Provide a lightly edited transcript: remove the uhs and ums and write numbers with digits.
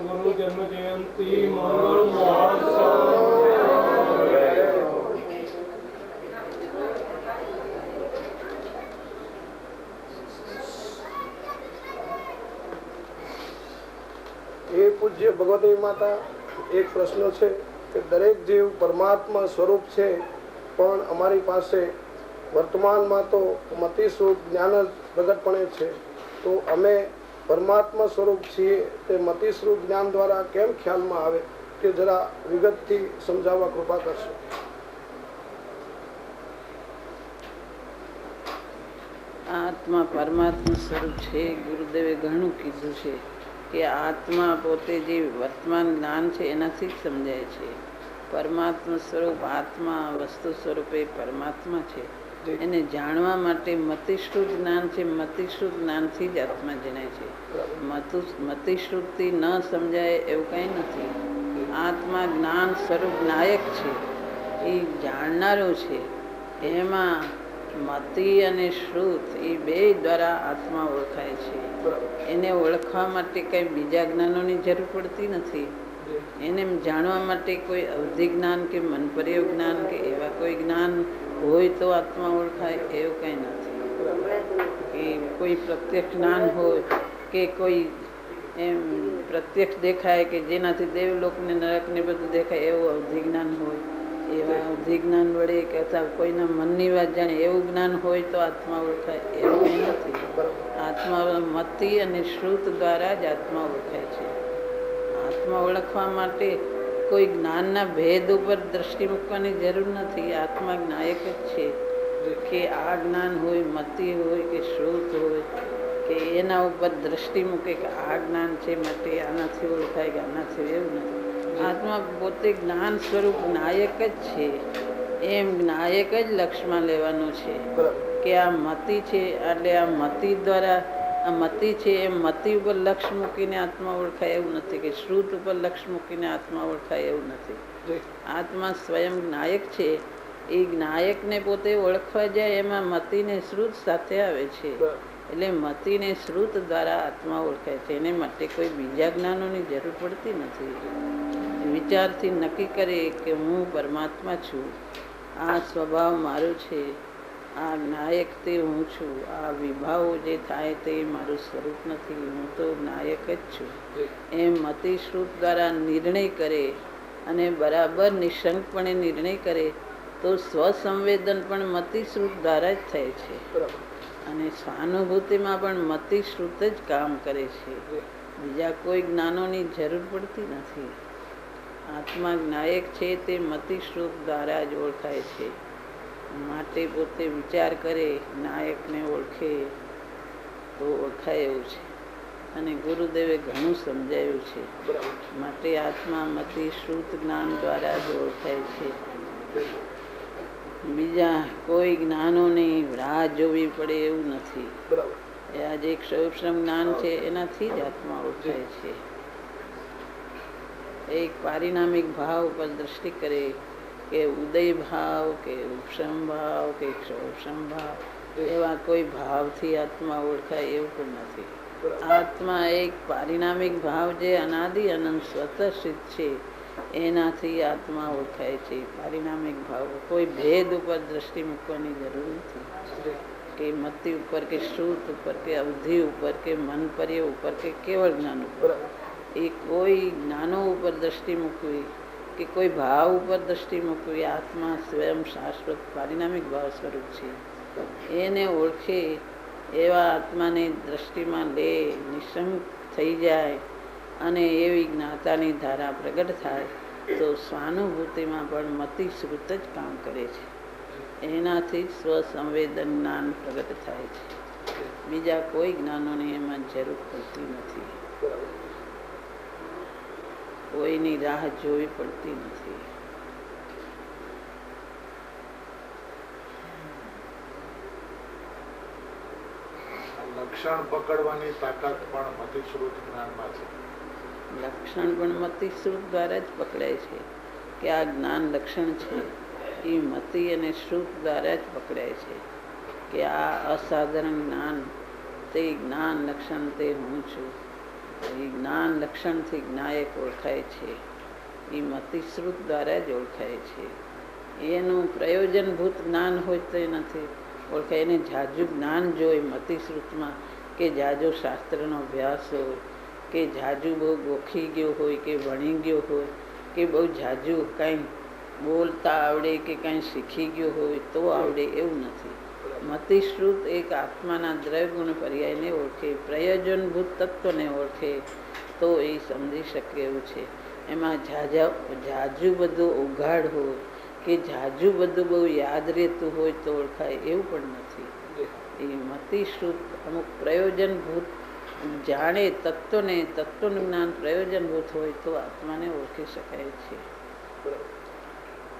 गुरु जन्म जयंती मंगल महोत्सव। એ પૂજ્ય ભગવતી માતા, એક પ્રશ્ન છે કે દરેક જીવ પરમાત્મા સ્વરૂપ છે, પણ અમારી પાસે વર્તમાનમાં તો મતિ સ્વરૂપ જ્ઞાન જ પ્રગટપણે છે, તો અમે પરમાત્મા સ્વરૂપ છીએ તે મતિ સ્વરૂપ જ્ઞાન દ્વારા કેમ ખ્યાલમાં આવે તે જરા વિગતથી સમજાવવા કૃપા કરશો. આત્મા પરમાત્મા સ્વરૂપ છે. ગુરુદેવે ઘણું કીધું છે કે આત્મા પોતે જે વર્તમાન જ્ઞાન છે એનાથી જ સમજાય છે. પરમાત્મા સ્વરૂપ આત્મા વસ્તુ સ્વરૂપે પરમાત્મા છે. એને જાણવા માટે મતિશ્રુત જ્ઞાન છે. મતિશ્રુત જ્ઞાનથી જ આત્મા જણાય છે. મતિશ્રુતથી ન સમજાય એવું કંઈ નથી. આત્મા જ્ઞાન સ્વરૂપ નાયક છે, એ જાણનારો છે. એમાં મતિ અને શ્રુત એ બે દ્વારા આત્મા ઓળખાય છે. એને ઓળખવા માટે કંઈ બીજા જ્ઞાનોની જરૂર પડતી નથી. એને જાણવા માટે કોઈ અવધિ જ્ઞાન કે મનપર્ય જ્ઞાન કે એવા કોઈ જ્ઞાન હોય તો આત્મા ઓળખાય એવું કંઈ નથી. કે કોઈ પ્રત્યક્ષ જ્ઞાન હોય કે કોઈ એમ પ્રત્યક્ષ દેખાય કે જેનાથી દેવલોકને નરકને બધું દેખાય એવું અવધિ જ્ઞાન હોય, એવા અવધિ જ્ઞાન વડે કે અથવા કોઈના મનની વાત જાણે એવું જ્ઞાન હોય તો આત્મા ઓળખાય એવું કંઈ નથી. આત્મા મતિ અને શ્રુત દ્વારા જ આત્મા ઓળખાય છે. આત્મા ઓળખવા માટે કોઈ જ્ઞાનના ભેદ ઉપર દ્રષ્ટિ મૂકવાની જરૂર નથી. આત્મા નાયક જ છે કે આ જ્ઞાન હોય, મતિ હોય કે શ્રુત હોય કે એના ઉપર દ્રષ્ટિ મૂકે કે આ જ્ઞાન છે માટે આનાથી ઓળખાય કે આનાથી, એવું નથી. આત્મા પોતે જ્ઞાન સ્વરૂપ નાયક જ છે. એમ નાયક જ લક્ષમાં લેવાનું છે કે આ મતિ છે એટલે આ મતિ દ્વારા આ મતિ છે એ મતિ ઉપર લક્ષ મૂકીને આત્મા ઓળખાય એવું નથી, કે શ્રુત ઉપર લક્ષ મૂકીને આત્મા ઓળખાય એવું નથી. આત્મા સ્વયં નાયક છે. એ નાયકને પોતે ઓળખવા જાય એમાં મતિને શ્રુત સાથે આવે છે. એટલે મતિને શ્રુત દ્વારા આત્મા ઓળખાય છે. એને માટે કોઈ બીજા જ્ઞાનોની જરૂર પડતી નથી. વિચારથી નક્કી કરે કે હું પરમાત્મા છું, આ સ્વભાવ મારો છે, આ નાયક તે હું છું, આ વિભાવો જે થાય તે મારું સ્વરૂપ નથી, હું તો નાયક જ છું, એમ મતિશ્રુત દ્વારા નિર્ણય કરે અને બરાબર નિશંકપણે નિર્ણય કરે તો સ્વસંવેદન પણ મતિશ્રુત દ્વારા જ થાય છે. અને સ્વાનુભૂતિમાં પણ મતિશ્રુત જ કામ કરે છે. બીજા કોઈ જ્ઞાનોની જરૂર પડતી નથી. આત્મા નાયક છે તે મતિશ્રુત દ્વારા જ ઓળખાય છે. માટે પોતે વિચાર કરે, નાયકને ઓળખે તો ઓળખાય એવું છે. અને ગુરુદેવે ઘણું સમજાવ્યું છે. માટે આત્મા મતિ શ્રુત જ્ઞાન દ્વારા જ ઓળખાય છે. બીજા કોઈ જ્ઞાનોની રાહ જોવી પડે એવું નથી. આ જે ક્ષોભશ્રમ જ્ઞાન છે એનાથી જ આત્મા ઓળખાય છે. એક પારિણામિક ભાવ પર દ્રષ્ટિ કરે કે ઉદય ભાવ કે ઉપશમ ભાવ કે ક્ષોભશ્રમ ભાવ, એવા કોઈ ભાવથી આત્મા ઓળખાય એવું પણ નથી. આત્મા એક પારિણામિક ભાવ જે અનાદિ અનંત સ્વતઃ સિદ્ધ છે એનાથી આત્મા ઓળખાય છે. પારિણામિક ભાવ કોઈ ભેદ ઉપર દ્રષ્ટિ મૂકવાની જરૂર નથી, કે મતિ ઉપર કે શ્રુત ઉપર કે અવધિ ઉપર કે મનપર્ય ઉપર કે કેવળ જ્ઞાન ઉપર. એ કોઈ જ્ઞાનો ઉપર દ્રષ્ટિ મૂકવી કે કોઈ ભાવ ઉપર દ્રષ્ટિ મૂકવી, આત્મા સ્વયં શાશ્વત પારિણામિક ભાવ સ્વરૂપ છે. એને ઓળખે એવા આત્માને દ્રષ્ટિમાં લે, નિશંક થઈ જાય અને એવી જ્ઞાતાની ધારા પ્રગટ થાય તો સ્વાનુભૂતિમાં પણ મતિશ્રુત જ કામ કરે છે. એનાથી જ સ્વસંવેદન જ્ઞાન પ્રગટ થાય છે. બીજા કોઈ જ્ઞાનોની એમાં જરૂર પડતી નથી. કોઈની રાહ જોવી પડતી નથી. લક્ષણ પકડવાની તાકાત પણ મતિશ્રુત જ્ઞાનમાં છે. લક્ષણ પણ મતિશ્રુત દ્વારા જ પકડાય છે કે આ જ્ઞાન લક્ષણ છે. એ મતિ અને શ્રુત દ્વારા જ પકડાય છે કે આ અસાધારણ જ્ઞાન તે જ્ઞાન લક્ષણ તે હું છું. એ જ્ઞાન લક્ષણથી જ્ઞાયક ઓળખાય છે, એ મતિશ્રુત દ્વારા જ ઓળખાય છે. એનું પ્રયોજનભૂત જ્ઞાન હોય તો એ નથી ઓળખાય. એને જાજુ જ્ઞાન જોઈએ મતિશ્રુતમાં, કે જાજો શાસ્ત્રનો અભ્યાસ હોય, કે જાજુ બહુ ગોખી ગયો હોય, કે ભણી ગયો હોય, કે બહુ જાજુ કાંઈ બોલતા આવડે, કે કાંઈ શીખી ગયો હોય તો આવડે, એવું નથી. મતિશ્રુત એક આત્માના દ્રવ્યગુણ પર્યાયને ઓળખે, પ્રયોજનભૂત તત્વને ઓળખે તો એ સમજી શકે એવું છે. એમાં જાજુ બધું ઉઘાડ હોય, કે જાજુ બધું બહુ યાદ રહેતું હોય તો ઓળખાય, એવું પણ નથી. એ મતિશ્રુત અમુક પ્રયોજનભૂત જાણે તત્વને, તત્વનું જ્ઞાન પ્રયોજનભૂત હોય તો આત્માને ઓળખી શકાય છે.